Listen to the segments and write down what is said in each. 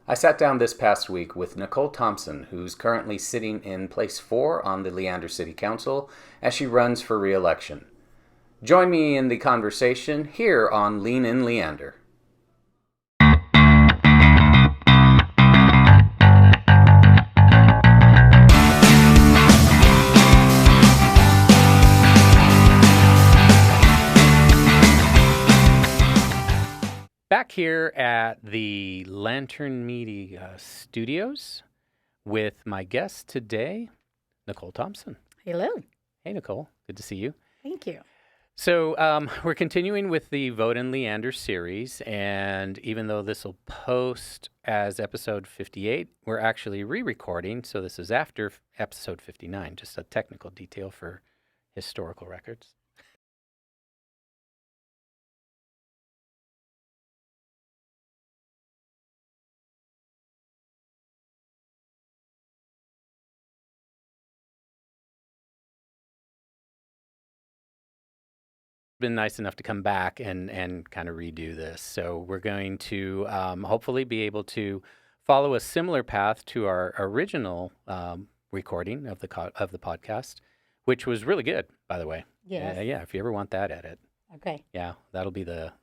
I sat down this past week with Nacole Thompson, who's currently sitting in place 4 on the Leander City Council as she runs for re-election. Join me in the conversation here on Lean In Leander. Back here at the Lantern Media Studios with my guest today, Nacole Thompson. Hello. Hey, Nacole. Good to see you. Thank you. So we're continuing with the Vote In Leander Series, and even though this will post as episode 58, we're actually re-recording, so this is after episode 59, just a technical detail for historical records. Been nice enough to come back and kind of redo this. So we're going to hopefully be able to follow a similar path to our original recording of the podcast, which was really good, by the way. Yes. Yeah, if you ever want that edit. Okay. Yeah, that'll be the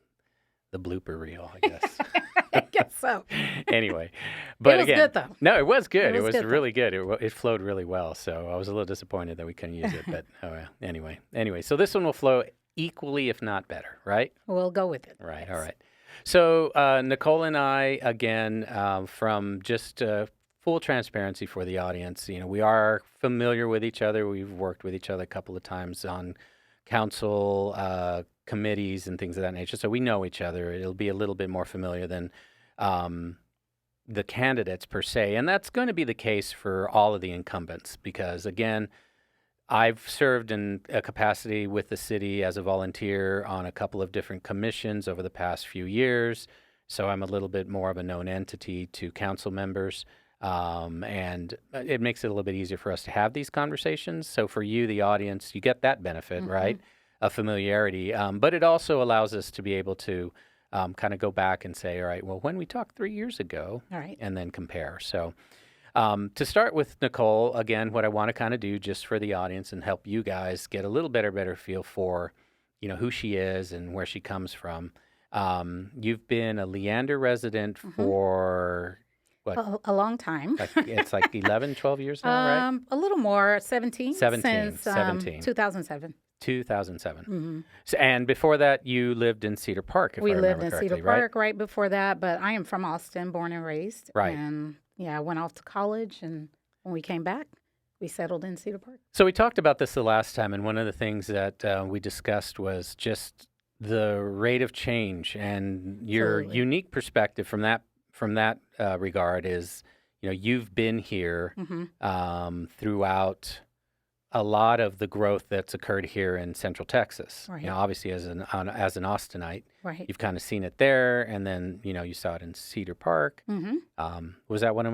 blooper reel, I guess. I guess so. Anyway, but it was again, good though. No, it was good. It was good, really good. It flowed really well. So I was a little disappointed that we couldn't use it, but anyway, so this one will flow equally, if not better, right? We'll go with it. Right. Yes. All right. So Nacole and I, again, from just full transparency for the audience, we are familiar with each other. We've worked with each other a couple of times on council committees and things of that nature. So we know each other. It'll be a little bit more familiar than the candidates per se. And that's going to be the case for all of the incumbents because, again, I've served in a capacity with the city as a volunteer on a couple of different commissions over the past few years, so I'm a little bit more of a known entity to council members, and it makes it a little bit easier for us to have these conversations. So for you, the audience, you get that benefit, right, of familiarity, but it also allows us to be able to kind of go back and say, all right, well, when we talked 3 years ago, All right. and then compare. So to start with, Nacole, again, what I want to kind of do just for the audience and help you guys get a little better feel for, who she is and where she comes from. You've been a Leander resident for what? A long time. It's like 11, 12 years now, right? A little more, 17. 17, Since 2007. 2007. Mm-hmm. So, and before that, you lived in Cedar Park, if I remember correctly, We lived in Cedar Park right before that, but I am from Austin, born and raised. Right. And I went off to college, and when we came back, we settled in Cedar Park. So we talked about this the last time, and one of the things that we discussed was just the rate of change, and your unique perspective from that regard is, you've been here throughout a lot of the growth that's occurred here in Central Texas. Right. Obviously as an Austinite, Right. you've kind of seen it there, and then you saw it in Cedar Park. Mm-hmm. Was that one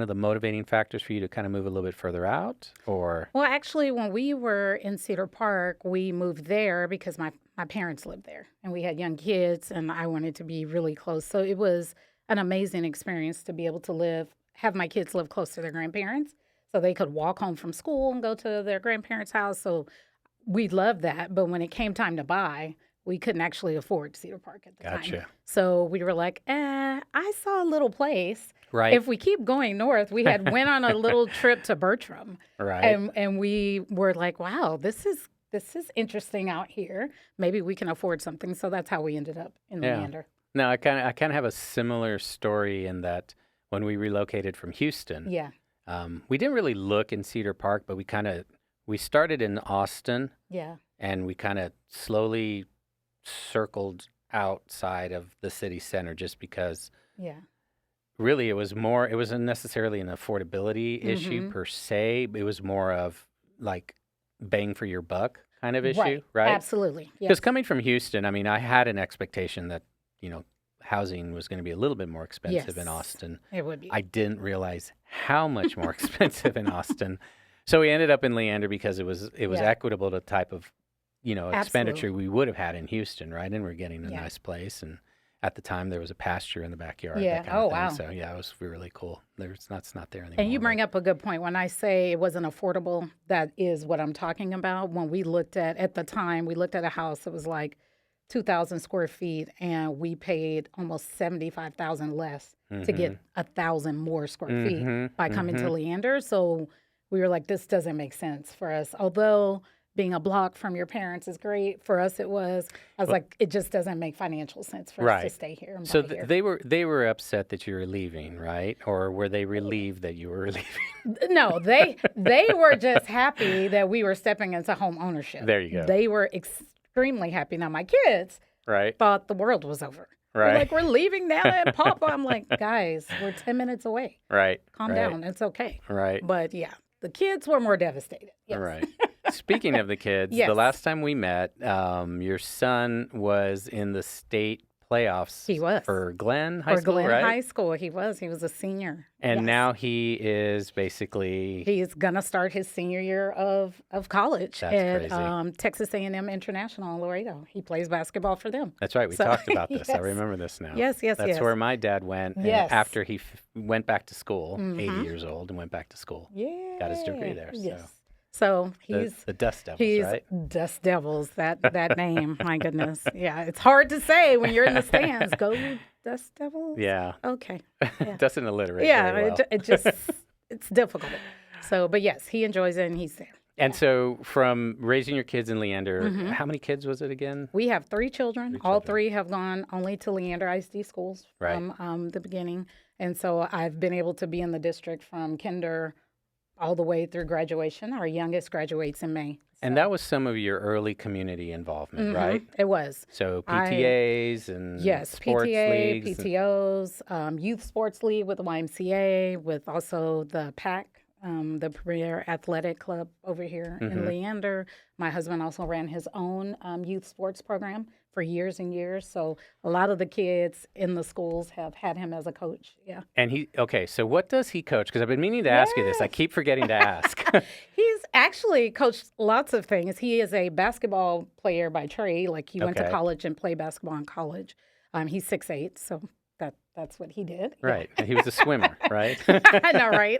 of the motivating factors for you to kind of move a little bit further out, or? Well, actually, when we were in Cedar Park, we moved there because my parents lived there, and we had young kids, and I wanted to be really close. So it was an amazing experience to be able to have my kids live close to their grandparents, so they could walk home from school and go to their grandparents' house. So we loved that. But when it came time to buy, we couldn't actually afford Cedar Park at the time. So we were like, I saw a little place. Right. If we keep going north, we had went on a little trip to Bertram. Right. And we were like, wow, this is interesting out here. Maybe we can afford something. So that's how we ended up in Leander. No, I kind of have a similar story in that when we relocated from Houston. Yeah. We didn't really look in Cedar Park, but we started in Austin. Yeah. And we kind of slowly circled outside of the city center just because really it wasn't necessarily an affordability issue per se. It was more of like bang for your buck kind of issue, right? Absolutely. Because coming from Houston, I mean, I had an expectation that, housing was going to be a little bit more expensive in Austin. It would be. I didn't realize how much more expensive in Austin. So we ended up in Leander because it was equitable to the type of, expenditure we would have had in Houston, right? And we're getting a nice place. And At the time, there was a pasture in the backyard, Yeah. that kind Oh, of thing. wow. So yeah, it was really cool. It's not there anymore. And you but- bring up a good point. When I say it wasn't affordable, that is what I'm talking about. When we looked at the time, we looked at a house that was like 2,000 square feet, and we paid almost 75,000 less to get 1,000 more square feet by coming to Leander. So we were like, this doesn't make sense for us. Although being a block from your parents is great, for us it was. I was like, it just doesn't make financial sense for us to Right. stay here and So buy here. they were upset that you were leaving, right? Or were they relieved that you were leaving? No, they were just happy that we were stepping into home ownership. There you go. They were extremely happy. Now my kids Right. thought the world was over. They're Right. like, we're leaving now and Papa. I'm like, guys, we're 10 minutes away. Right. Calm down. It's okay. Right. But yeah, the kids were more devastated. Yes. Right. Speaking of the kids, Yes. the last time we met, your son was in the state playoffs. He was. For Glenn High For School, Glenn right? High School, he was a senior. And Yes. now he is basically He's gonna start his senior year of college That's at crazy. Texas A&M International in Laredo. He plays basketball for them. That's right. We So- talked about this. I yes. remember this now. Yes, yes, That's yes. where my dad went and Yes. after he went back to school, 80 years old, and went back to school. Yeah, Got his degree there, so. Yes. So The Dust Devils, he's right? Dust Devils. That name, my goodness. Yeah, it's hard to say when you're in the stands. Go Dust Devils. Yeah. Okay. Yeah. Doesn't alliterate Yeah, very well. it just it's difficult. So, but yes, he enjoys it and he's there. And so from raising your kids in Leander, Mm-hmm. how many kids was it again? We have 3 children. All 3 have gone only to Leander ISD schools Right. from the beginning. And so I've been able to be in the district from kinder all the way through graduation. Our youngest graduates in May. And that was some of your early community involvement, right? It was. So PTAs and Yes, sports PTA, leagues. PTOs, youth sports league with the YMCA, with also the PAC, the Premier Athletic Club over here in Leander. My husband also ran his own youth sports program for years and years. So a lot of the kids in the schools have had him as a coach. Yeah. And so what does he coach? Because I've been meaning to ask you this. I keep forgetting to ask. He's actually coached lots of things. He is a basketball player by trade. Like he went to Okay. college and played basketball in college. He's 6'8", so that's what he did. Yeah. Right. And he was a swimmer, right? I know, right?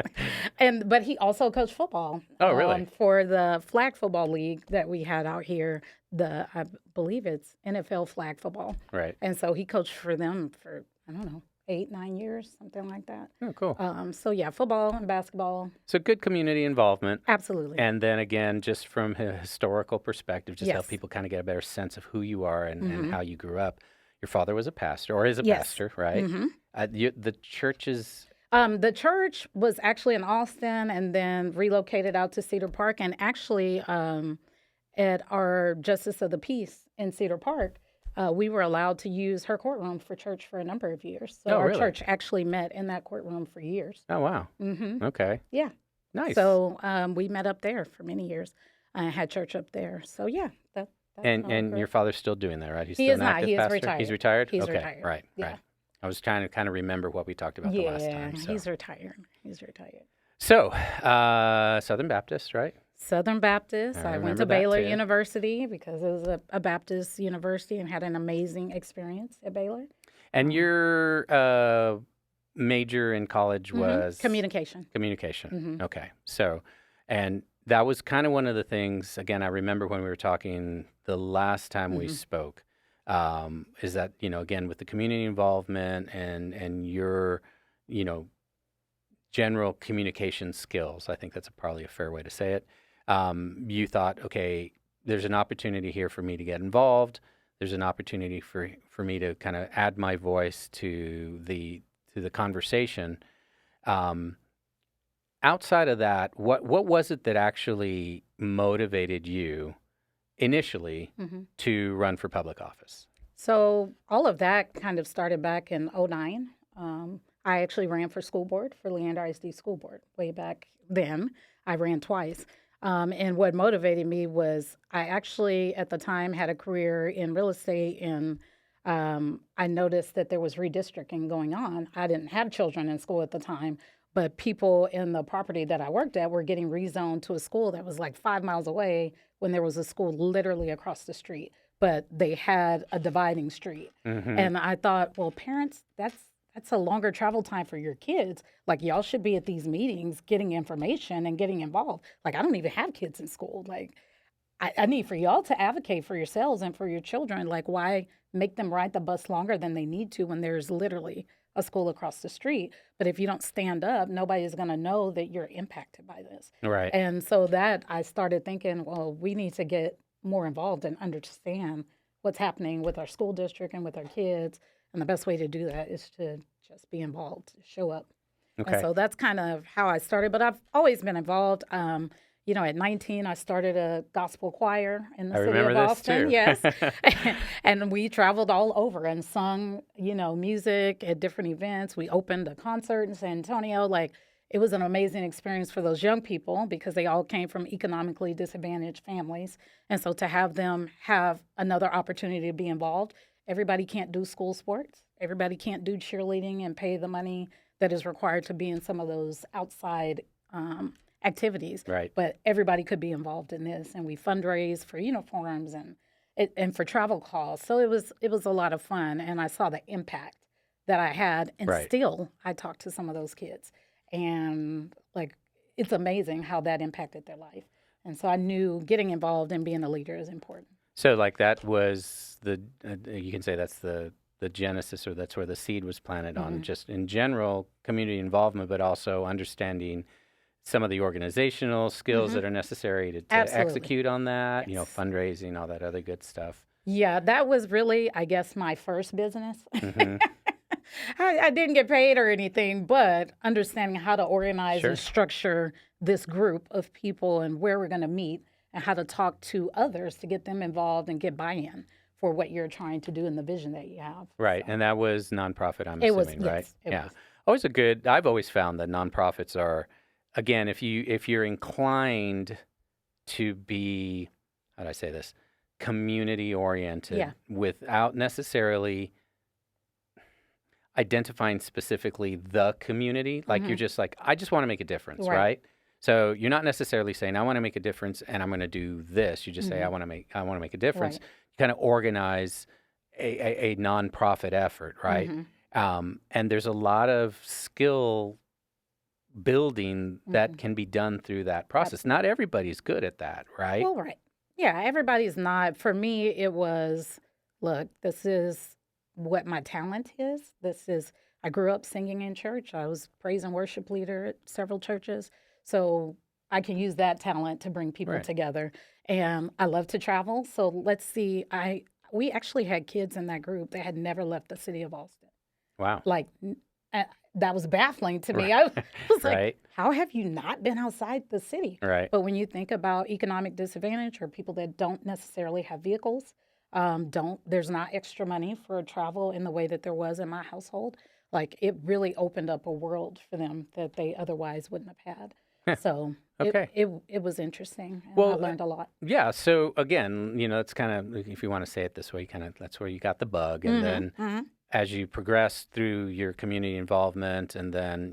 But he also coached football. Oh, really? For the flag football league that we had out here, I believe it's NFL flag football. Right. And so he coached for them for, I don't know, 8-9 years, something like that. Oh, cool. So yeah, football and basketball, So good community involvement. absolutely. And then again, just from a historical perspective, just help Yes. people kind of get a better sense of who you are and how you grew up. Your father was a pastor, or is a Yes. pastor, right? The church is The church was actually in Austin and then relocated out to Cedar Park. And actually, at our Justice of the Peace in Cedar Park, we were allowed to use her courtroom for church for a number of years. So Oh, our really? church actually met in that courtroom for years. Oh, wow. Mm-hmm. Okay. Yeah. Nice. So we met up there for many years. I had church up there. So yeah. That's And how I grew your up. father's still doing that, right? He's He still is an not. active He is pastor? retired. He's retired? He's okay. retired. Right. Yeah. Right. I was trying to kind of remember what we talked about the last time. So, he's retired. He's retired. Southern Baptist, right? Southern Baptist. I I went remember to that Baylor too. University because it was a Baptist university and had an amazing experience at Baylor. And your major in college was Communication. communication. Okay. So, and that was kind of one of the things, again, I remember when we were talking the last time we spoke, is that, again, with the community involvement and your, general communication skills, I think that's probably a fair way to say it. You thought, okay, there's an opportunity here for me to get involved. There's an opportunity for me to kind of add my voice to the conversation. Outside of that, what was it that actually motivated you initially to run for public office? So all of that kind of started back in '09. I actually ran for school board, for Leander ISD School Board, way back then. I ran twice. And what motivated me was I actually, at the time, had a career in real estate, and I noticed that there was redistricting going on. I didn't have children in school at the time, but people in the property that I worked at were getting rezoned to a school that was like 5 miles away when there was a school literally across the street. but they had a dividing street. And I thought, well, parents, that's a longer travel time for your kids. Like, y'all should be at these meetings getting information and getting involved. Like, I don't even have kids in school. Like, I need for y'all to advocate for yourselves and for your children. Like, why make them ride the bus longer than they need to when there's literally a school across the street? But if you don't stand up, nobody's going to know that you're impacted by this. Right. And so that I started thinking, well, we need to get more involved and understand what's happening with our school district and with our kids. And the best way to do that is to just be involved, show up. Okay. And so that's kind of how I started. But I've always been involved. At 19, I started a gospel choir in the city of Austin. Too. Yes. And we traveled all over and sung, music at different events. We opened a concert in San Antonio. Like, it was an amazing experience for those young people because they all came from economically disadvantaged families. And so to have them have another opportunity to be involved, everybody can't do school sports. Everybody can't do cheerleading and pay the money that is required to be in some of those outside activities. Right. But everybody could be involved in this, and we fundraise for uniforms and for travel costs. So it was a lot of fun, and I saw the impact that I had, and still I talk to some of those kids, and like, it's amazing how that impacted their life. And so I knew getting involved and being a leader is important. So like that was you can say that's the genesis, or that's where the seed was planted on, just in general community involvement, but also understanding some of the organizational skills that are necessary to execute on that, fundraising, all that other good stuff. Yeah, that was really, I guess, my first business. I didn't get paid or anything, but understanding how to organize and structure this group of people and where we're going to meet and how to talk to others to get them involved and get buy-in for what you're trying to do in the vision that you have. Right, so. And that was nonprofit, I'm assuming, right? Yes, it was. I've always found that nonprofits are, again, if you're inclined to be, how do I say this, community oriented without necessarily identifying specifically the community, like you're just like, I just want to make a difference, right? So you're not necessarily saying I want to make a difference and I'm going to do this. You just say I want to make a difference. Right. You kind of organize a nonprofit effort, right? And there's a lot of skill building that can be done through that process. Absolutely. Not everybody's good at that, right? Well, right. Yeah, everybody's not. For me, it was, look, this is what my talent is. I grew up singing in church. I was praise and worship leader at several churches. So I can use that talent to bring people together. And I love to travel. So let's see. We actually had kids in that group that had never left the city of Austin. Wow. Like, that was baffling to me. I was like, how have you not been outside the city? Right. But when you think about economic disadvantage or people that don't necessarily have vehicles, there's not extra money for travel in the way that there was in my household. Like, it really opened up a world for them that they otherwise wouldn't have had. So it was interesting. And I learned a lot. Yeah. So again, it's kind of, if you want to say it this way, that's where you got the bug. And then as you progressed through your community involvement and then,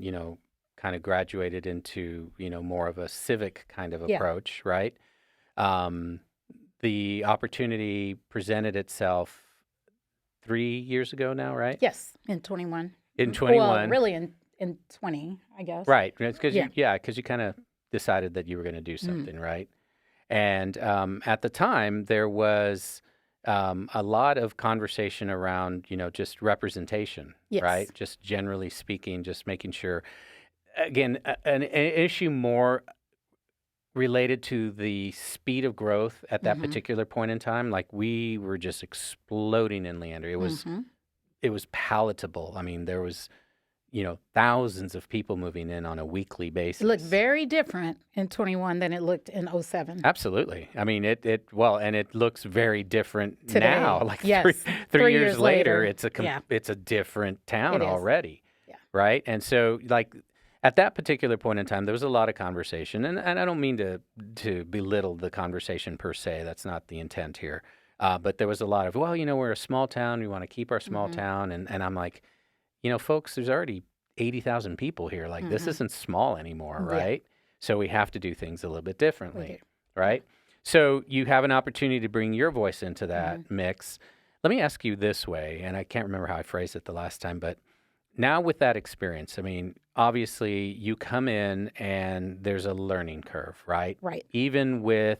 kind of graduated into, more of a civic kind of approach, right? The opportunity presented itself 3 years ago now, right? Yes, in 21. In 21. Well, really in 20, I guess. Right. Because you kind of decided that you were going to do something, right? And at the time, there was a lot of conversation around, just representation, right? Just generally speaking, just making sure, again, an issue more related to the speed of growth at that particular point in time. Like, we were just exploding in Leander. It was palatable. I mean, there was, thousands of people moving in on a weekly basis. It looked very different in 21 than it looked in 07. Absolutely. I mean, and it looks very different Today. now. Like, yes. three years later, it's it's a different town already. Yeah. Right. And so, like, at that particular point in time, there was a lot of conversation, and I don't mean to belittle the conversation per se. That's not the intent here. But there was a lot of, we're a small town. We want to keep our small town. And I'm like, folks, there's already 80,000 people here. Like, this isn't small anymore, right? So we have to do things a little bit differently, right? So you have an opportunity to bring your voice into that mix. Let me ask you this way, and I can't remember how I phrased it the last time, but now with that experience, I mean, obviously you come in and there's a learning curve, right? Right. Even with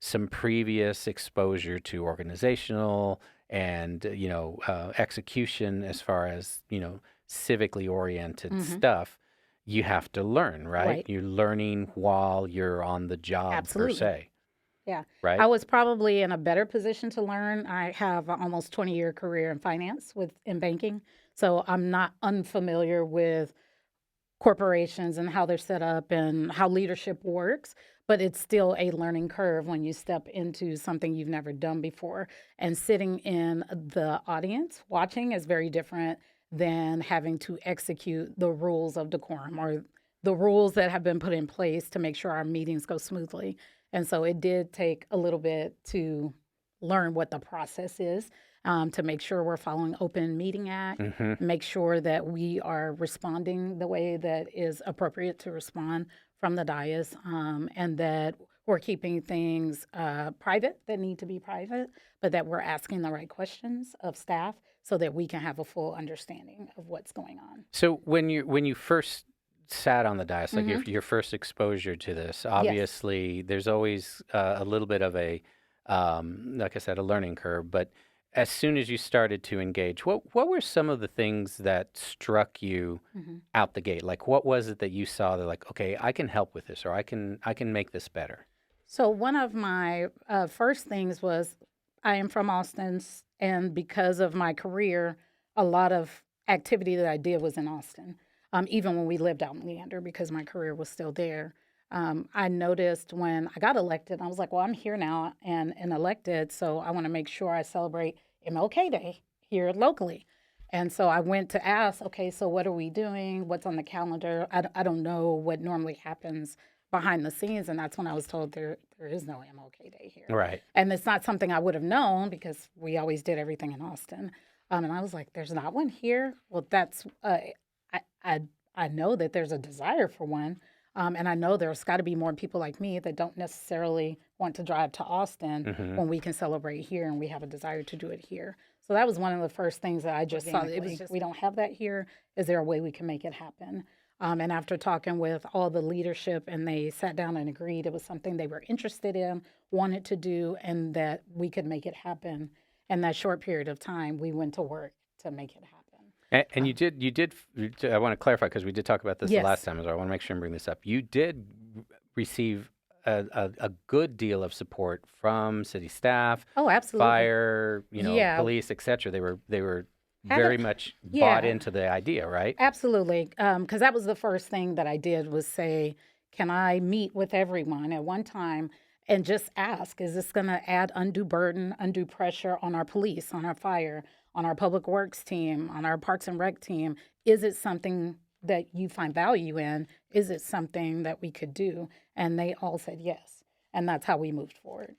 some previous exposure to organizational and, execution as far as, civically oriented stuff, you have to learn, right? Right. You're learning while you're on the job per Absolutely. se, Yeah. right? I was probably in a better position to learn. I have an almost 20-year career in finance in banking. So I'm not unfamiliar with corporations and how they're set up and how leadership works, but it's still a learning curve when you step into something you've never done before. And sitting in the audience watching is very different than having to execute the rules of decorum or the rules that have been put in place to make sure our meetings go smoothly. And so it did take a little bit to learn what the process is, to make sure we're following Open Meeting Act, make sure that we are responding the way that is appropriate to respond from the dais, and that we're keeping things private that need to be private, but that we're asking the right questions of staff so that we can have a full understanding of what's going on. So when you first sat on the dais, like your first exposure to this, obviously there's always a little bit of a, like I said, a learning curve. But as soon as you started to engage, what were some of the things that struck you out the gate? Like what was it that you saw that like, okay, I can help with this, or I can make this better? So one of my first things was I am from Austin, and because of my career, a lot of activity that I did was in Austin, even when we lived out in Leander because my career was still there. I noticed when I got elected, I was like, well, I'm here now and elected, so I want to make sure I celebrate MLK Day here locally. And so I went to ask, okay, so what are we doing? What's on the calendar? I don't know what normally happens behind the scenes. And that's when I was told there is no MLK Day here. Right. And it's not something I would have known because we always did everything in Austin. And I was like, there's not one here? Well, that's, I know that there's a desire for one. And I know there's got to be more people like me that don't necessarily want to drive to Austin when we can celebrate here and we have a desire to do it here. So that was one of the first things that I just saw. It was just, we don't have that here. Is there a way we can make it happen? And after talking with all the leadership and they sat down and agreed it was something they were interested in, wanted to do, and that we could make it happen. In that short period of time, we went to work to make it happen. And you did. I want to clarify because we did talk about this the Yes. last time, so I want to make sure and bring this up. You did receive a good deal of support from city staff, Oh, absolutely. fire, Yeah. police, etc. They were Have very it- much yeah. bought into the idea, right? Absolutely. Because that was the first thing that I did was say, can I meet with everyone at one time and just ask, is this going to add undue burden, undue pressure on our police, on our fire, on our public works team, on our parks and rec team? Is it something that you find value in? Is it something that we could do? And they all said yes. And that's how we moved forward.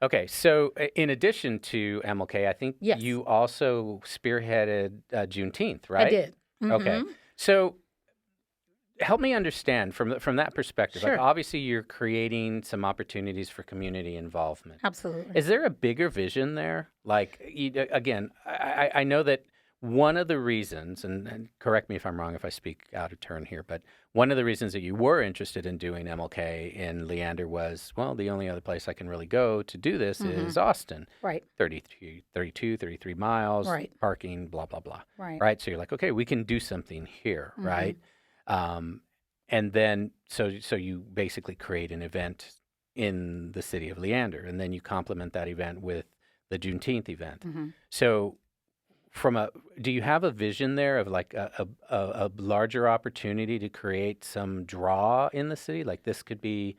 Okay, so in addition to MLK, I think Yes. you also spearheaded Juneteenth, right? I did. Okay, so help me understand from that perspective. Like Sure. obviously, you're creating some opportunities for community involvement. Absolutely. Is there a bigger vision there? Like again, I know that one of the reasons, and correct me if I'm wrong if I speak out of turn here, but one of the reasons that you were interested in doing MLK in Leander was, well, the only other place I can really go to do this is Austin. Right. 33 miles, Right. parking, blah, blah, blah. Right. So you're like, okay, we can do something here, right? And then, so you basically create an event in the city of Leander, and then you complement that event with the Juneteenth event. So do you have a vision there of like a larger opportunity to create some draw in the city? Like this could be,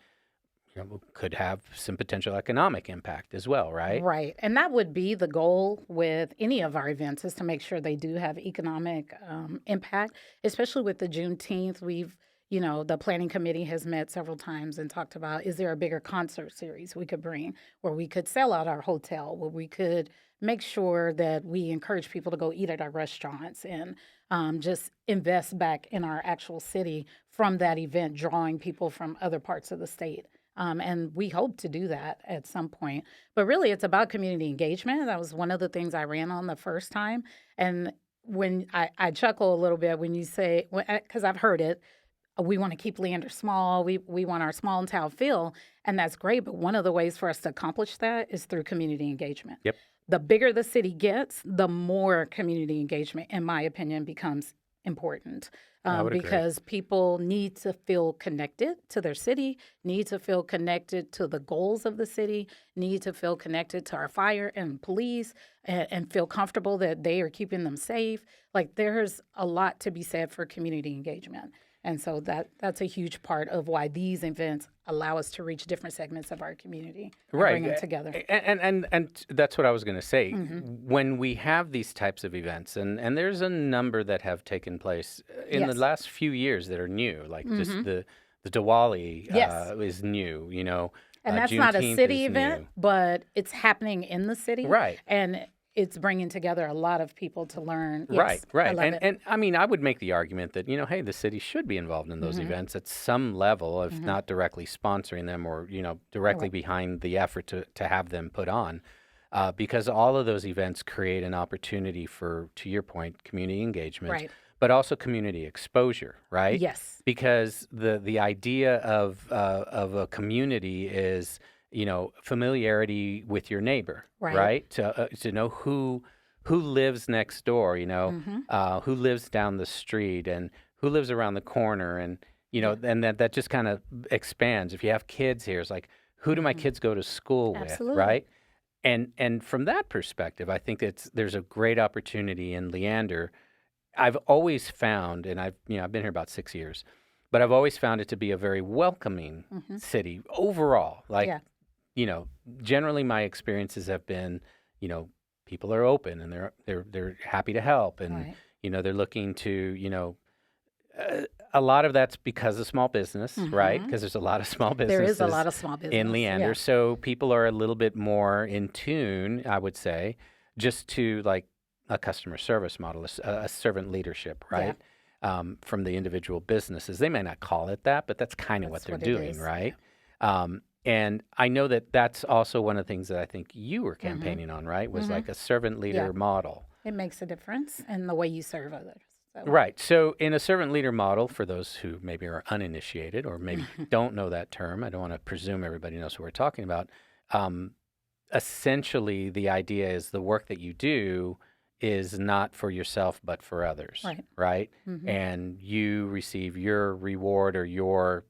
could have some potential economic impact as well, right? Right. And that would be the goal with any of our events is to make sure they do have economic impact, especially with the Juneteenth. The planning committee has met several times and talked about, is there a bigger concert series we could bring where we could sell out our hotel, where we could make sure that we encourage people to go eat at our restaurants and just invest back in our actual city from that event, drawing people from other parts of the state And we hope to do that at some point. But really, it's about community engagement. That was one of the things I ran on the first time. And when I chuckle a little bit when you say, because I've heard it, we want to keep Leander small. We want our small town feel, and that's great. But one of the ways for us to accomplish that is through community engagement. Yep. The bigger the city gets, the more community engagement, in my opinion, becomes important. I would agree. Because people need to feel connected to their city, need to feel connected to the goals of the city, need to feel connected to our fire and police, and feel comfortable that they are keeping them safe. Like, there's a lot to be said for community engagement. And so that's a huge part of why these events allow us to reach different segments of our community and bring them together. And that's what I was going to say. Mm-hmm. When we have these types of events, and there's a number that have taken place in the last few years that are new, like just the Diwali is new, you know. And that's not a Juneteenth city is event, new. but it's happening in the city. Right. And it's bringing together a lot of people to learn. Right, Yes, right. I love it. And I mean, I would make the argument that, you know, hey, the city should be involved in those events at some level, if not directly sponsoring them or, you know, directly behind the effort to have them put on. Because all of those events create an opportunity for, to your point, community engagement, Right. but also community exposure, right? Yes. Because the idea of a community is, you know, familiarity with your neighbor, Right. To know who lives next door, you know, who lives down the street and who lives around the corner, and you know, and that just kind of expands. If you have kids here, it's like, who do my kids go to school Absolutely. with, right? And from that perspective, I think there's a great opportunity in Leander. I've always found, and I've been here about 6 years, but I've always found it to be a very welcoming city overall. Like, Yeah. you know, generally my experiences have been, you know, people are open and they're happy to help, and Right. you know, they're looking to, you know, a lot of that's because of small business, right? Because there's a lot of small businesses. There is a lot of small business in Leander, Yeah. so people are a little bit more in tune, I would say, just to like a customer service model, a servant leadership, right? From the individual businesses. They may not call it that, but that's kind of what That's they're what it doing, is, right? And I know that that's also one of the things that I think you were campaigning on, right? Was like a servant leader model. It makes a difference in the way you serve others. So. Right. So in a servant leader model, for those who maybe are uninitiated or maybe don't know that term, I don't want to presume everybody knows what we're talking about. Essentially, the idea is the work that you do is not for yourself, but for others. Right? And you receive your reward or your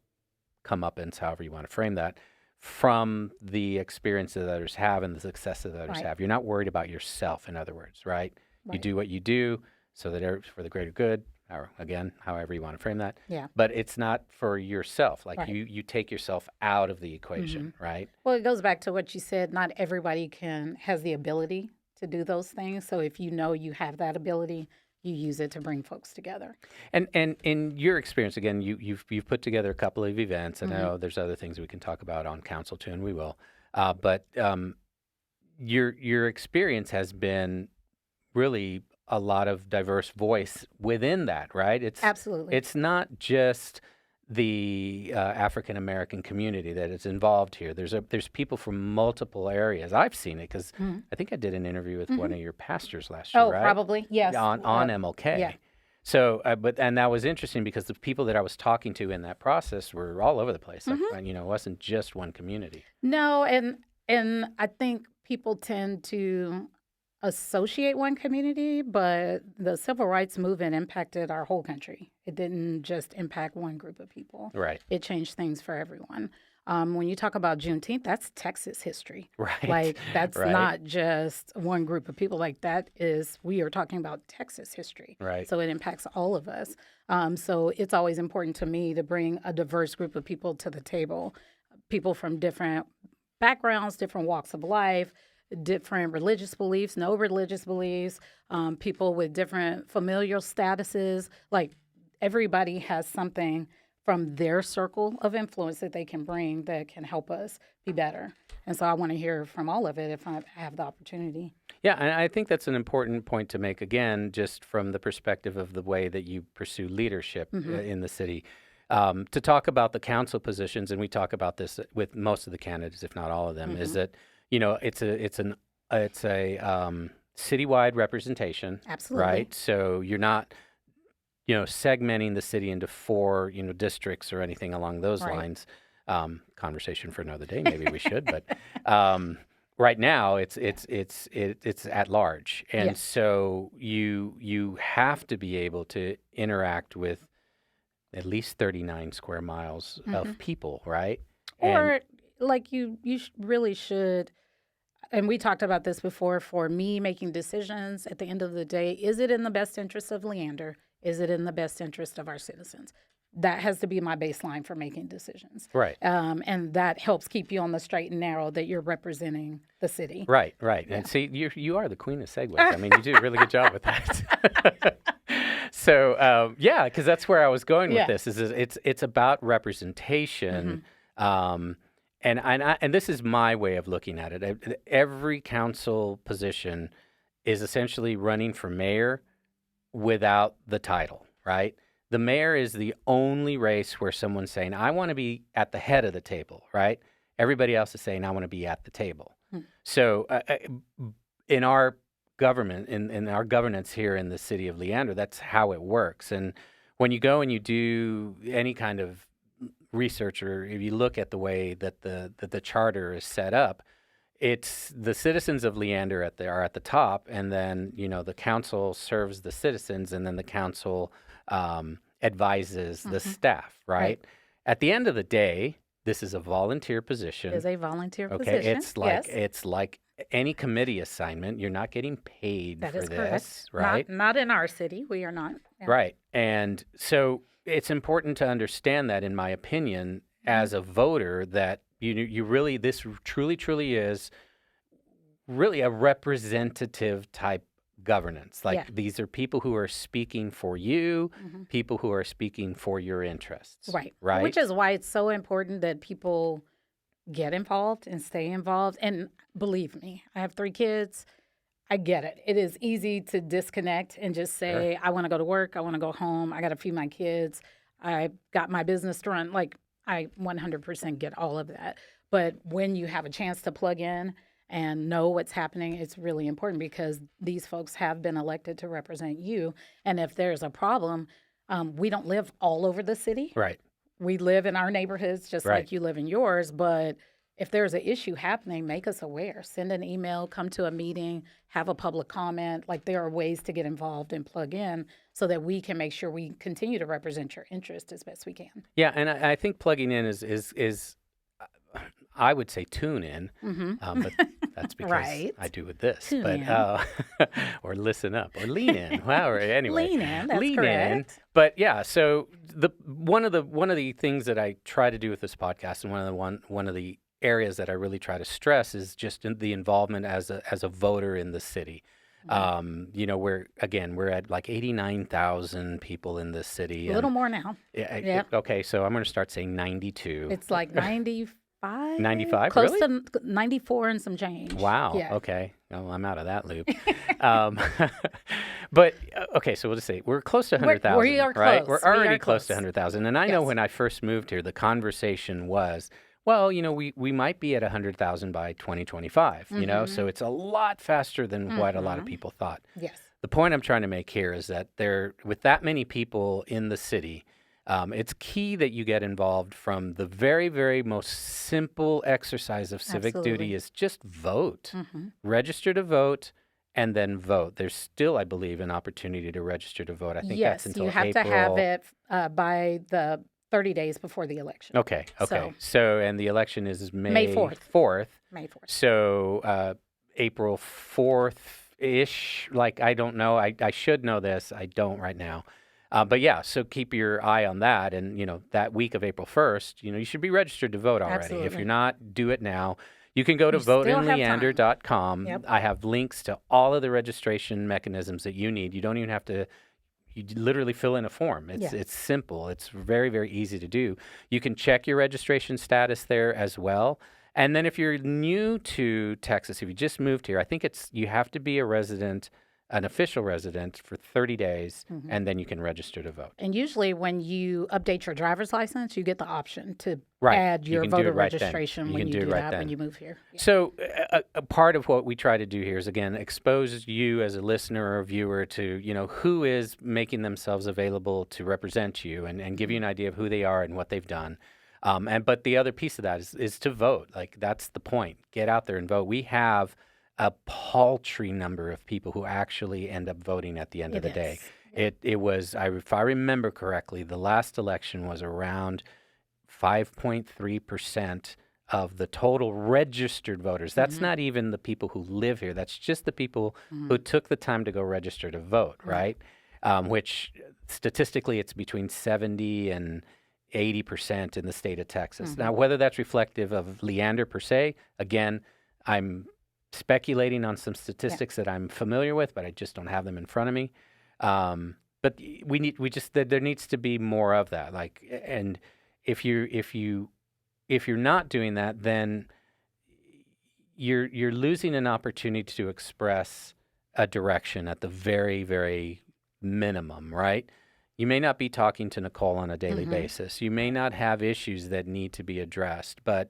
comeuppance, however you want to frame that, from the experience that others have and the success that others have. You're not worried about yourself, in other words, right? You do what you do so that for the greater good, or again, however you want to frame that. Yeah. But it's not for yourself. Like you take yourself out of the equation, right? Well, it goes back to what you said. Not everybody has the ability to do those things. So if you know you have that ability, you use it to bring folks together. And in your experience, again, you've put together a couple of events. I know there's other things we can talk about on council too, and we will. But your experience has been really a lot of diverse voice within that, right? Absolutely. It's not just the African American community that is involved here. There's people from multiple areas. I've seen it because I think I did an interview with one of your pastors last year, right? Probably, yes. On MLK. Yeah. So, and that was interesting because the people that I was talking to in that process were all over the place. Like, you know, it wasn't just one community. No, and I think people tend to associate one community, but the civil rights movement impacted our whole country. It didn't just impact one group of people. Right. It changed things for everyone. When you talk about Juneteenth, that's Texas history. Right. Like, that's Right. not just one group of people. Like, we are talking about Texas history. Right. So it impacts all of us. So it's always important to me to bring a diverse group of people to the table, people from different backgrounds, different walks of life, different religious beliefs, no religious beliefs, people with different familial statuses. Like, everybody has something from their circle of influence that they can bring that can help us be better. And so I want to hear from all of it if I have the opportunity. Yeah, and I think that's an important point to make, again, just from the perspective of the way that you pursue leadership in the city. to talk about the council positions, and we talk about this with most of the candidates, if not all of them, is that it's a citywide representation, Absolutely. right? So you're not segmenting the city into 4 districts or anything along those Right. lines. Conversation for another day, maybe we should, but right now it's at large, and Yes. so you have to be able to interact with at least 39 square miles of people, right? And Or like really should, and we talked about this before, for me making decisions at the end of the day, is it in the best interest of Leander? Is it in the best interest of our citizens? That has to be my baseline for making decisions. right, And that helps keep you on the straight and narrow that you're representing the city. right. Yeah. And see, you are the queen of segues. I mean, you do a really good job with that. So yeah, because that's where I was going with Yeah. this. Is it's about representation. And this is my way of looking at it. Every council position is essentially running for mayor without the title, right? The mayor is the only race where someone's saying, I want to be at the head of the table, right? Everybody else is saying, I want to be at the table. So in our government, in our governance here in the city of Leander, that's how it works. And when you go and you do any kind of research, or if you look at the way that the charter is set up, it's the citizens of Leander are at the top, and then the council serves the citizens, and then the council advises the staff, right? At the end of the day, this is a volunteer position. It is a volunteer Okay, position. it's like any committee assignment. You're not getting paid That for is this, correct. right? Not in our city. We are not. Yeah. Right. And so it's important to understand that, in my opinion, as a voter, that you really, this truly is really a representative type governance. Like, Yeah. these are people who are speaking for you, people who are speaking for your interests. Right. Right. Which is why it's so important that people get involved and stay involved. And believe me, I have 3 kids. I get it. It is easy to disconnect and just say, I want to go to work. I want to go home. I got to feed my kids. I got my business to run. Like, I 100% get all of that. But when you have a chance to plug in and know what's happening, it's really important, because these folks have been elected to represent you. And if there's a problem, we don't live all over the city. Right. We live in our neighborhoods just Right. like you live in yours. But if there's an issue happening, make us aware. Send an email, come to a meeting, have a public comment. Like, there are ways to get involved and plug in so that we can make sure we continue to represent your interest as best we can. Yeah, and I think plugging in is I would say tune in, but that's because Right. I do with this. Tune but in. Or listen up, or lean in. Wow. Anyway, Lean in, that's lean in. correct. But yeah, so one of the things that I try to do with this podcast, and one of the areas that I really try to stress, is just the involvement as a voter in the city. We're at like 89,000 people in this city. A little more now. Yeah. Okay, so I'm going to start saying 92. It's like 95. 95, Close really? to 94 and some change. Wow. Yeah. Okay. Well, I'm out of that loop. But okay, so we'll just say we're close to 100,000. We are right? close. We're already We are close to close. 100,000. And I know Yes. when I first moved here, the conversation was, well, we might be at 100,000 by 2025. So it's a lot faster than what a lot of people thought. Yes. The point I'm trying to make here is that with that many people in the city, it's key that you get involved from the very, very most simple exercise of civic duty Absolutely. is just vote. Register to vote, and then vote. There's still, I believe, an opportunity to register to vote. I think Yes, that's until you have April. to have it by the 30 days before the election. Okay. So, and the election is May 4th. 4th. May 4th. So April 4th-ish, like, I don't know. I should know this. I don't right now. But yeah, so keep your eye on that. And, that week of April 1st, you should be registered to vote already. If Absolutely. you're not, do it now. You can go to You still have time. voteinleander.com. Yep. I have links to all of the registration mechanisms that you need. You don't even have to, you literally fill in a form. It's simple. It's very, very easy to do. You can check your registration status there as well. And then if you're new to Texas, if you just moved here, I think you have to be a resident an official resident for 30 days, and then you can register to vote. And usually when you update your driver's license, you get the option to Right. add You your can do voter it right then. registration You when can you do do it right that then. when you move here. Yeah. So a part of what we try to do here is, again, expose you as a listener or viewer to, who is making themselves available to represent you and give you an idea of who they are and what they've done. But the other piece of that is to vote. Like, that's the point. Get out there and vote. We have a paltry number of people who actually end up voting at the end of the day. It was, if I remember correctly, the last election was around 5.3% of the total registered voters. That's not even the people who live here. That's just the people who took the time to go register to vote, right? Which statistically it's between 70 and 80% in the state of Texas. Now, whether that's reflective of Leander per se, again, I'm speculating on some statistics that I'm familiar with, but I just don't have them in front of me. But there needs to be more of that. Like, and if you're not doing that, then you're losing an opportunity to express a direction at the very, very minimum, right? You may not be talking to Nacole on a daily basis. You may not have issues that need to be addressed, but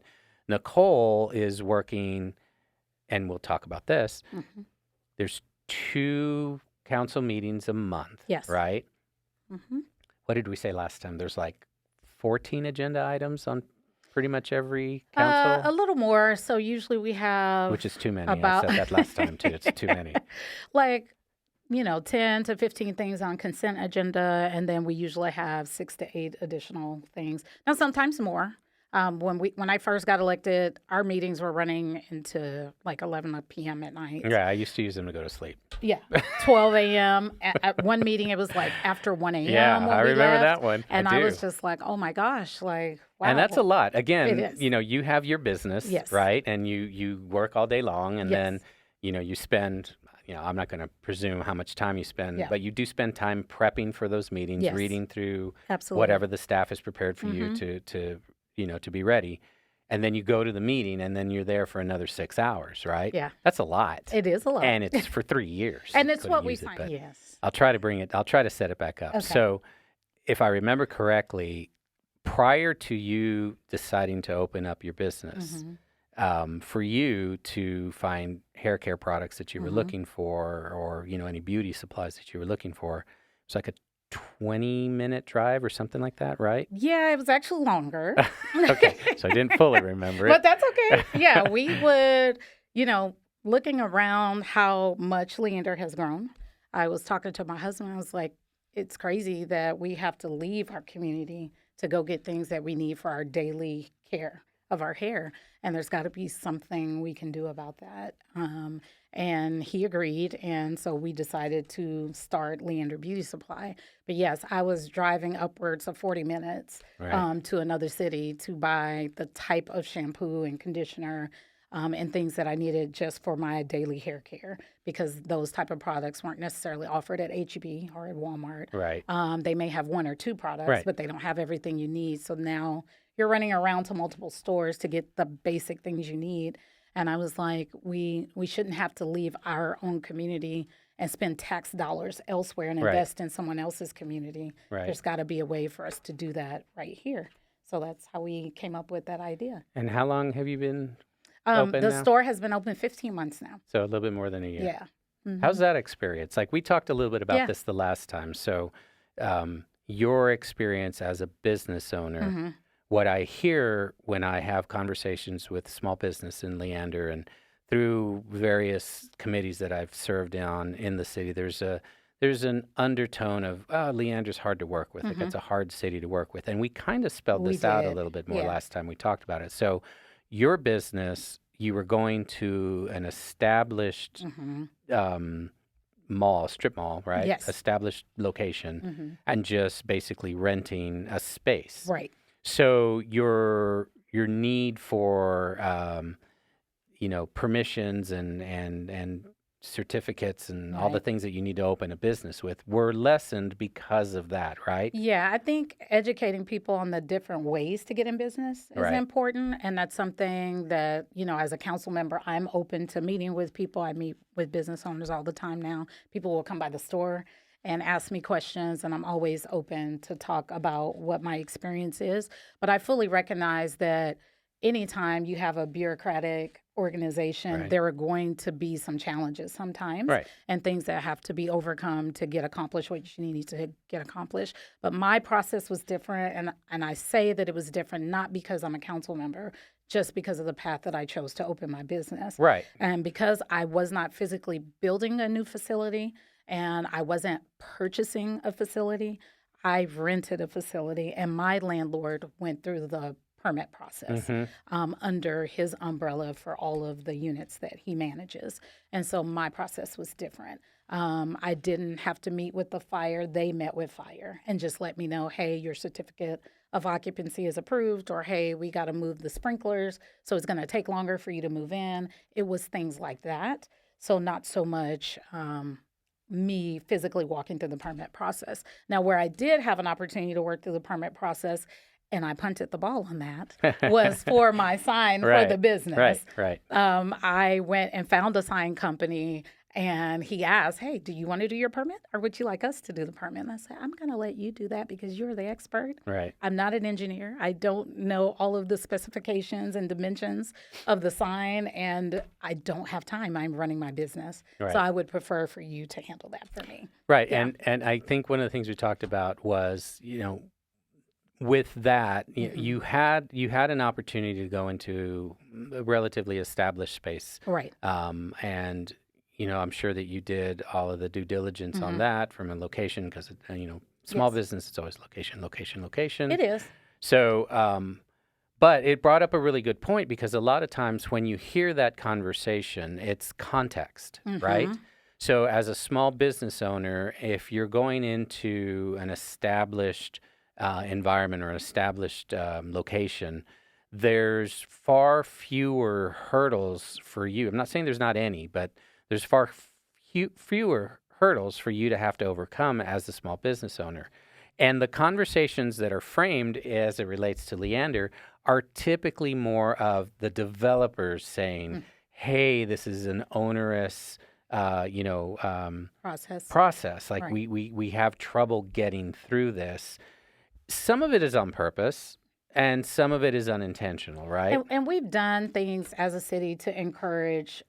Nacole is working, and we'll talk about this. There's 2 council meetings a month, right? What did we say last time? There's like 14 agenda items on pretty much every council? A little more. So usually we have... Which is too many. I said that last time, too. It's too many. Like, 10 to 15 things on consent agenda, and then we usually have 6 to 8 additional things. Now, sometimes more. When I first got elected, our meetings were running into like 11 p.m. at night. Yeah, I used to use them to go to sleep. Yeah, 12 a.m. At one meeting, it was like after 1 a.m. Yeah, I remember that one. And I was just like, oh my gosh, like, wow. And that's a lot. Again, It is. You have your business, right? And you work all day long, and then, you spend... I'm not going to presume how much time you spend, but you do spend time prepping for those meetings, reading through whatever the staff has prepared for you to be ready. And then you go to the meeting, and then you're there for another 6 hours, right? Yeah. That's a lot. It is a lot. And it's for 3 years. And it's what we find, I'll try to set it back up. Okay. So if I remember correctly, prior to you deciding to open up your business, for you to find hair care products that you were looking for, or any beauty supplies that you were looking for, it's like a 20-minute drive or something like that, right? Yeah, it was actually longer. Okay, so I didn't fully remember it. But that's okay. Yeah, we would, looking around how much Leander has grown, I was talking to my husband. I was like, it's crazy that we have to leave our community to go get things that we need for our daily care of our hair. And there's got to be something we can do about that. And he agreed. And so we decided to start Leander Beauty Supply. But yes, I was driving upwards of 40 minutes to another city to buy the type of shampoo and conditioner and things that I needed just for my daily hair care, because those type of products weren't necessarily offered at H-E-B or at Walmart. Right. They may have 1 or 2 products, but they don't have everything you need. So now you're running around to multiple stores to get the basic things you need. And I was like, we shouldn't have to leave our own community and spend tax dollars elsewhere and invest in someone else's community. Right. There's got to be a way for us to do that right here. So that's how we came up with that idea. And how long have you been open the now? store has been open 15 months now. So a little bit more than a year. Yeah. Mm-hmm. How's that experience? Like, we talked a little bit about this the last time. So your experience as a business owner, what I hear when I have conversations with small business in Leander and through various committees that I've served on in the city, there's an undertone of, Leander's hard to work with. Like, it's a hard city to work with. And we kind of spelled this out a little bit more last time we talked about it. So your business, you were going to an established mall, strip mall, right? Yes. Established location, and just basically renting a space. Right. So your need for permissions and certificates and all the Right. things that you need to open a business with were lessened because of that, right? Yeah, I think educating people on the different ways to get in business is Right. important. And that's something that, as a council member, I'm open to meeting with people. I meet with business owners all the time now. People will come by the store and ask me questions, and I'm always open to talk about what my experience is. But I fully recognize that anytime you have a bureaucratic organization, Right. there are going to be some challenges sometimes Right. and things that have to be overcome to get accomplished what you need to get accomplished. But my process was different, and I say that it was different not because I'm a council member, just because of the path that I chose to open my business. Right. And because I was not physically building a new facility and I wasn't purchasing a facility, I rented a facility, and my landlord went through the permit process Mm-hmm. under his umbrella for all of the units that he manages. And so my process was different. I didn't have to meet with the fire. They met with fire and just let me know, hey, your certificate of occupancy is approved, or hey, we got to move the sprinklers, so it's going to take longer for you to move in. It was things like that. So not so much me physically walking through the permit process. Now, where I did have an opportunity to work through the permit process, and I punted the ball on that, was for my sign for the Right. business. Right. I went and found a sign company, and he asked, hey, do you want to do your permit, or would you like us to do the permit? And I said, I'm going to let you do that because you're the expert. Right. I'm not an engineer. I don't know all of the specifications and dimensions of the sign, and I don't have time. I'm running my business. Right. So I would prefer for you to handle that for me. Right. Yeah. And I think one of the things we talked about was, with that, Mm-hmm. you had an opportunity to go into a relatively established space, Right. and I'm sure that you did all of the due diligence on Mm-hmm. that from a location, because small Yes, business, it's always location, location, location. it is. So, but it brought up a really good point, because a lot of times when you hear that conversation, it's context, right? Mm-hmm. So, as a small business owner, if you're going into an established environment or an established location, there's far fewer hurdles for you. I'm not saying there's not any, but there's far fewer hurdles for you to have to overcome as a small business owner. And the conversations that are framed as it relates to Leander are typically more of the developers saying, hey, this is an onerous process. Like, Right. we have trouble getting through this. Some of it is on purpose, and some of it is unintentional, right? And we've done things as a city to encourage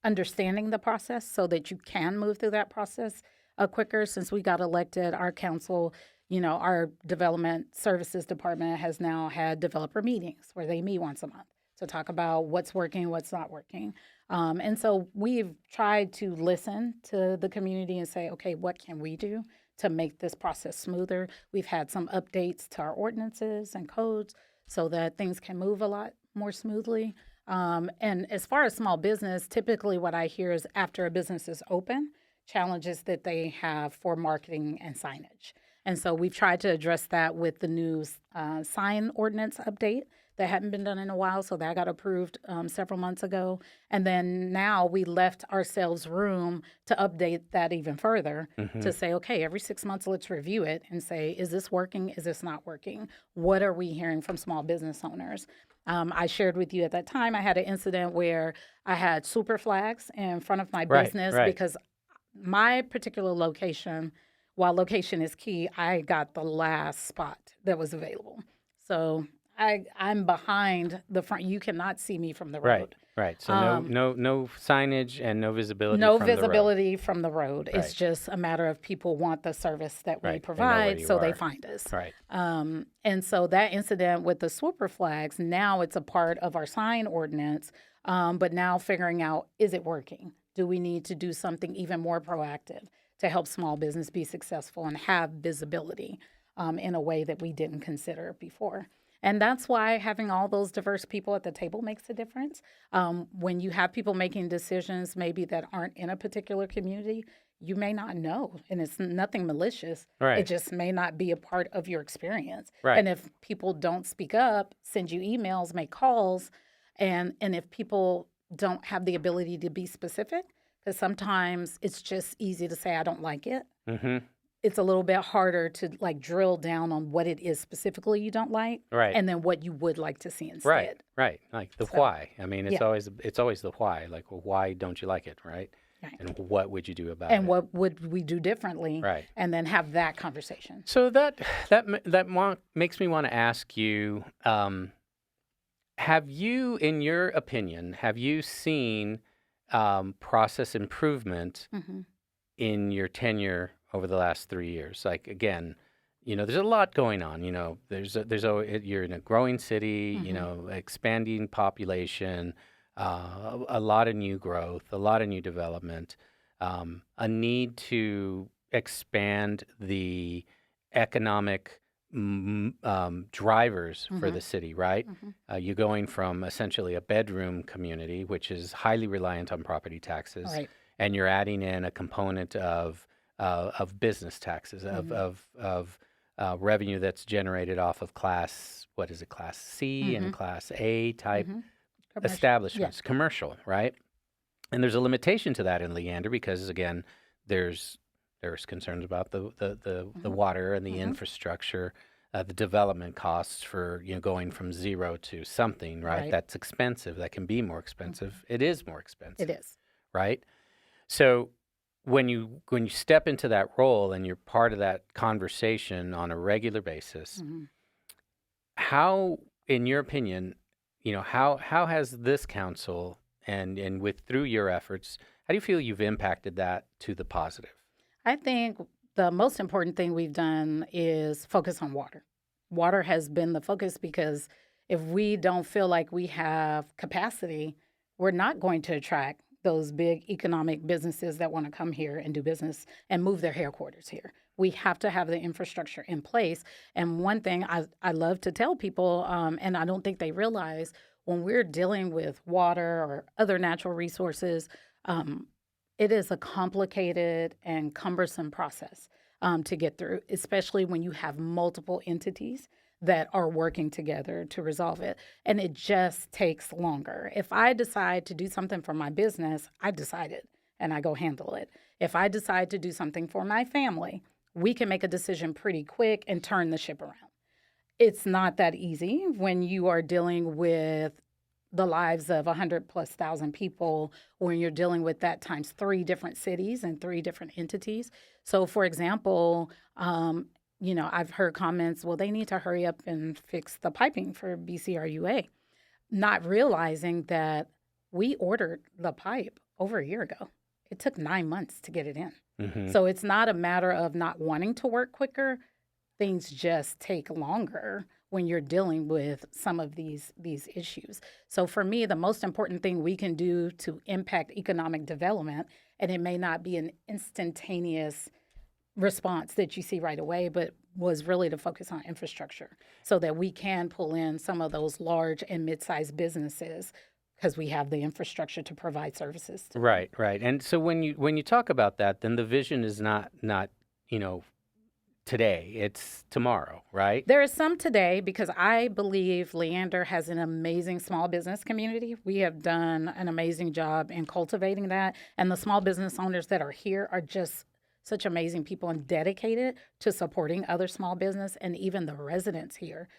understanding the process so that you can move through that process quicker. Since we got elected, our council, our development services department has now had developer meetings where they meet once a month to talk about what's working, what's not working. And so we've tried to listen to the community and say, okay, what can we do to make this process smoother? We've had some updates to our ordinances and codes so that things can move a lot more smoothly. And as far as small business, typically what I hear is after a business is open, challenges that they have for marketing and signage. And so we've tried to address that with the new sign ordinance update that hadn't been done in a while. So that got approved several months ago. And then now we left ourselves room to update that even further to say, okay, every 6 months, let's review it and say, is this working? Is this not working? What are we hearing from small business owners? I shared with you at that time, I had an incident where I had super flags in front of my business because my particular location, while location is key, I got the last spot that was available. So I'm behind the front. You cannot see me from the road. Right. So no signage and no visibility No from the road. visibility from the road. It's Right. just a matter of people want the service that we Right. They know where provide, you so they are. find us. Right. And so that incident with the swooper flags, now it's a part of our sign ordinance, but now figuring out, is it working? Do we need to do something even more proactive to help small business be successful and have visibility in a way that we didn't consider before? And that's why having all those diverse people at the table makes a difference. When you have people making decisions maybe that aren't in a particular community, you may not know, and it's nothing malicious. Right. It just may not be a part of your experience. Right. And if people don't speak up, send you emails, make calls, and if people don't have the ability to be specific, Because sometimes it's just easy to say, I don't like it. Mm-hmm. It's a little bit harder to like drill down on what it is specifically you don't like Right. and then what you would like to see Right. instead. Right. Like the So, why. I mean, yeah. it's always the why. Like, well, why don't you like it, right? Right. And what would you do about And it? what would we do differently? Right. And then have that conversation. So makes me want to ask you: have you, in your opinion, have you seen process improvement Hmm. in your tenure over the last 3 years? Like, again, there's a lot going on. You're in a growing city. Hmm. Expanding population, a lot of new growth, a lot of new development, a need to expand the economic drivers for Hmm. the city, right? Hmm. You're going from essentially a bedroom community, which is highly reliant on property taxes, Right. and you're adding in a component of business taxes, Hmm. of revenue that's generated off of Class C and Hmm. Class A type Hmm. Commercial. Yeah. establishments, commercial, right? And there's a limitation to that in Leander because, again, there's concerns about the Hmm. water and the Hmm. infrastructure, the development costs for going from zero to something, right? Right. That's expensive. That can be more Hmm. expensive. It is more It expensive, is. right? So when you step into that role and you're part of that conversation on a regular basis, Hmm. how, in your opinion, how has this council and with through your efforts, how do you feel you've impacted that to the positive? I think the most important thing we've done is focus on water. Water has been the focus because if we don't feel like we have capacity, we're not going to attract those big economic businesses that want to come here and do business and move their headquarters here. We have to have the infrastructure in place. And one thing I love to tell people, and I don't think they realize, when we're dealing with water or other natural resources, um, it is a complicated and cumbersome process to get through, especially when you have multiple entities that are working together to resolve it. And it just takes longer. If I decide to do something for my business, I decide it and I go handle it. If I decide to do something for my family, we can make a decision pretty quick and turn the ship around. It's not that easy when you are dealing with the lives of 100 plus thousand people, when you're dealing with that times three different cities and three different entities. So, for example, I've heard comments, well, they need to hurry up and fix the piping for BCRUA, not realizing that we ordered the pipe over a year ago. It took 9 months to get it in. Hmm. So it's not a matter of not wanting to work quicker. Things just take longer when you're dealing with some of these issues. So for me, the most important thing we can do to impact economic development, and it may not be an instantaneous response that you see right away, but was really to focus on infrastructure so that we can pull in some of those large and mid-sized businesses because we have the infrastructure to provide services to them. Right, right. And so when you talk about that, then the vision is not today. It's tomorrow, right? There is some today because I believe Leander has an amazing small business community. We have done an amazing job in cultivating that. And the small business owners that are here are just such amazing people and dedicated to supporting other small business. And even the residents here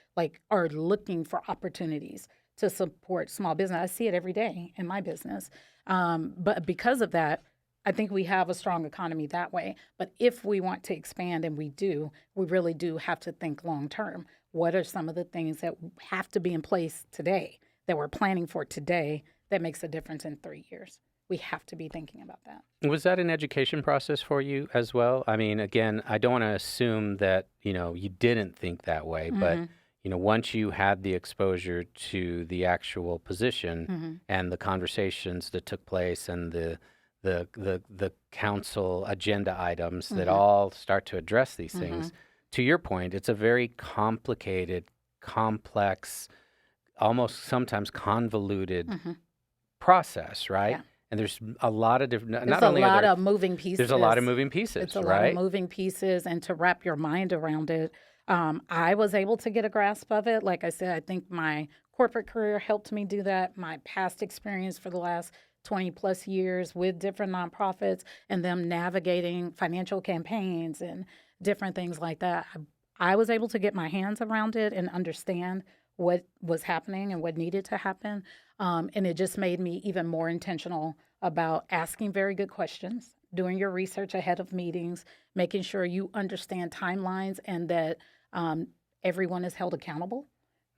are looking for opportunities to support small business. I see it every day in my business. But because of that, I think we have a strong economy that way. But if we want to expand, and we do, we really do have to think long term. What are some of the things that have to be in place today that we're planning for today that makes a difference in 3 years? We have to be thinking about that. Was that an education process for you as well? I mean, again, I don't want to assume that, you didn't think that way, but, Mm-hmm. once you had the exposure to the actual position Mm-hmm. and the conversations that took place and the council agenda items that Mm-hmm. all start to address these Mm-hmm. things, to your point, it's a very complicated, complex, almost sometimes convoluted Mm-hmm. process, right? Yeah. And there's a lot of different, There's not a only are lot there, of moving there's a lot of pieces. moving It's pieces, a lot of right? moving pieces, and to wrap your mind around it, I was able to get a grasp of it. Like I said, I think my corporate career helped me do that. My past experience for the last 20 plus years with different nonprofits and them navigating financial campaigns and different things like that. I was able to get my hands around it and understand what was happening and what needed to happen. And it just made me even more intentional about asking very good questions, doing your research ahead of meetings, making sure you understand timelines and that everyone is held accountable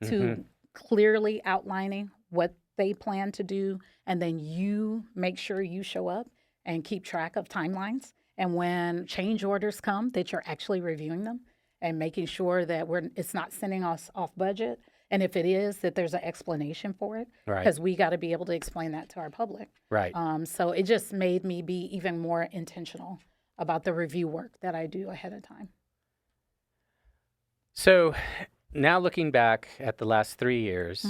to clearly outlining what they plan to do. And then you make sure you show up and keep track of timelines. And when change orders come, that you're actually reviewing them and making sure that it's not sending us off budget. And if it is, that there's an explanation for it, Right. because we got to be able to explain that to our public. Right. So it just made me be even more intentional about the review work that I do ahead of time. So now looking back at the last 3 years,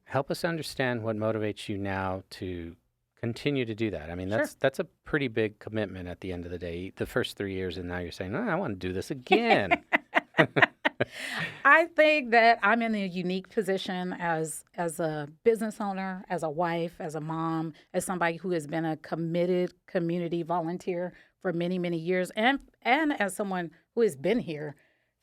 help us understand what motivates you now to continue to do that. I mean, that's a pretty big commitment at the end of the day. The first 3 years, and now you're saying, I want to do this again. I think that I'm in a unique position as a business owner, as a wife, as a mom, as somebody who has been a committed community volunteer for many, many years, and as someone who has been here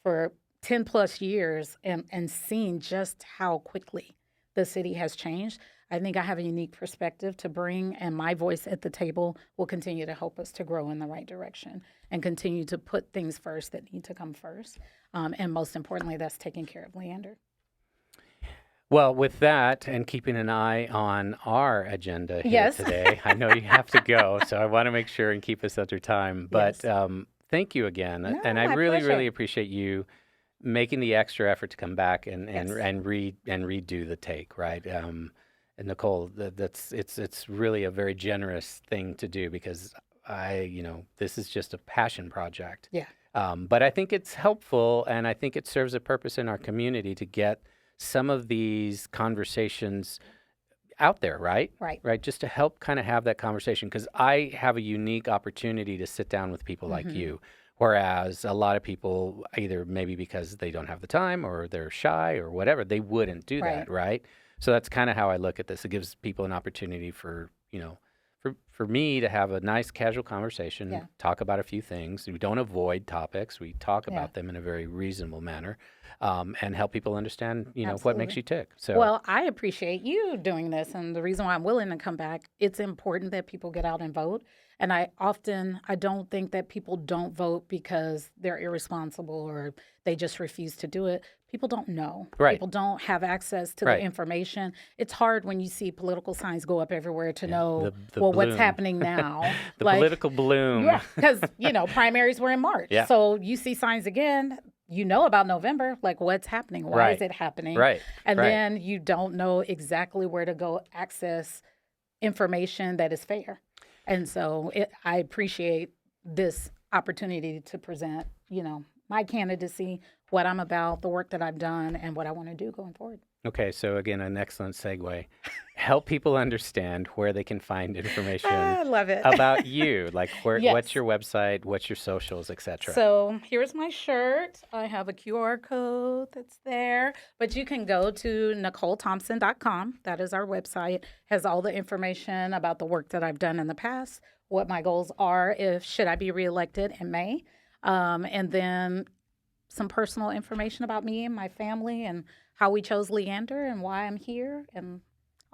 for 10 plus years and seen just how quickly the city has changed. I think I have a unique perspective to bring, and my voice at the table will continue to help us to grow in the right direction and continue to put things first that need to come first. And most importantly, that's taking care of Leander. Well, with that and keeping an eye on our agenda here Yes. today, I know you have to go, so I want to make sure and keep us under time. But thank you again. No, and I my really, pleasure. really appreciate you making the extra effort to come back and redo the take, right? And Nacole, it's really a very generous thing to do because this is just a passion project. Yeah. But I think it's helpful, and I think it serves a purpose in our community to get some of these conversations out there, right? Right. Just to help kind of have that conversation, because I have a unique opportunity to sit down with people like you, whereas a lot of people, either maybe because they don't have the time or they're shy or whatever, they wouldn't do that, right? So that's kind of how I look at this. It gives people an opportunity for me to have a nice casual conversation, talk about a few things. We don't avoid topics. We talk about them in a very reasonable manner, and help people understand, what makes you tick. So, well, I appreciate you doing this. And the reason why I'm willing to come back, it's important that people get out and vote. And I don't think that people don't vote because they're irresponsible or they just refuse to do it. People don't know. Right. People don't have access to the information. It's hard when you see political signs go up everywhere to know, the what's bloom. happening now. the political bloom. Yeah, because, primaries were in March. Yeah. So you see signs again. You know about November, like what's happening? Why is it happening? Right. And then you don't know exactly where to go access information that is fair. And so I appreciate this opportunity to present, my candidacy, what I'm about, the work that I've done, and what I want to do going forward. Okay, so again, an excellent segue. Help people understand where they can find information I love it. about you, like Yes. what's your website, what's your socials, etc. So here's my shirt. I have a QR code that's there, but you can go to NacoleThompson.com. That is our website. Has all the information about the work that I've done in the past, what my goals are should I be reelected in May, and then some personal information about me and my family and how we chose Leander and why I'm here and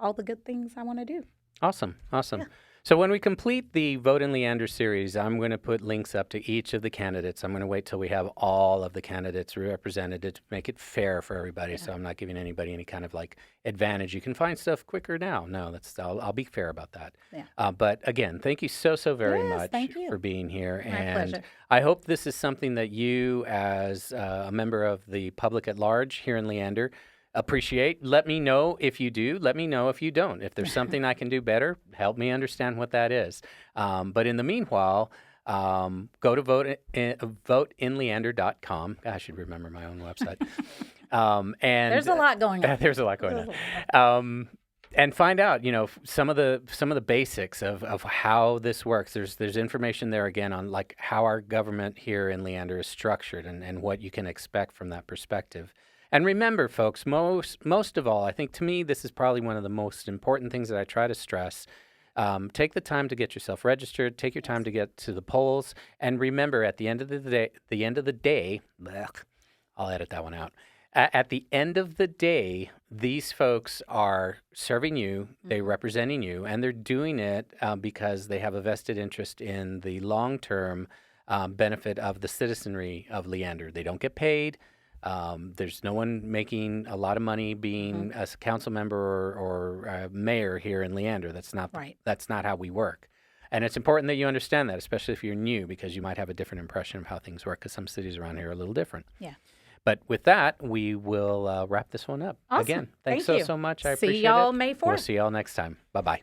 all the good things I want to do. Awesome. Yeah. So when we complete the Vote In Leander series, I'm going to put links up to each of the candidates. I'm going to wait till we have all of the candidates represented to make it fair for everybody. So I'm not giving anybody any kind of advantage. You can find stuff quicker now. No, I'll be fair about that. Yeah. But again, thank you so very Yes, much thank you. for being here. My and pleasure. I hope this is something that you, as a member of the public at large here in Leander, appreciate. Let me know if you do. Let me know if you don't. If there's something I can do better, help me understand what that is. But in the meanwhile, go to voteinleander.com. I should remember my own website. And There's a lot going on. There's a lot going on. And find out, some of the basics of how this works. There's information there again on how our government here in Leander is structured and what you can expect from that perspective. And remember, folks, most of all, I think to me this is probably one of the most important things that I try to stress. Take the time to get yourself registered. Take your time to get to the polls, and remember, at the end of the day, blech, I'll edit that one out. At the end of the day, these folks are serving you, they're representing you, and they're doing it because they have a vested interest in the long-term benefit of the citizenry of Leander. They don't get paid. There's no one making a lot of money being a council member or mayor here in Leander. Right. That's not how we work. And it's important that you understand that, especially if you're new, because you might have a different impression of how things work, because some cities around here are a little different. Yeah. But with that, we will wrap this one up. Awesome. Again, thanks Thank you. so much. I See appreciate y'all it. May 4th. We'll see y'all next time. Bye-bye.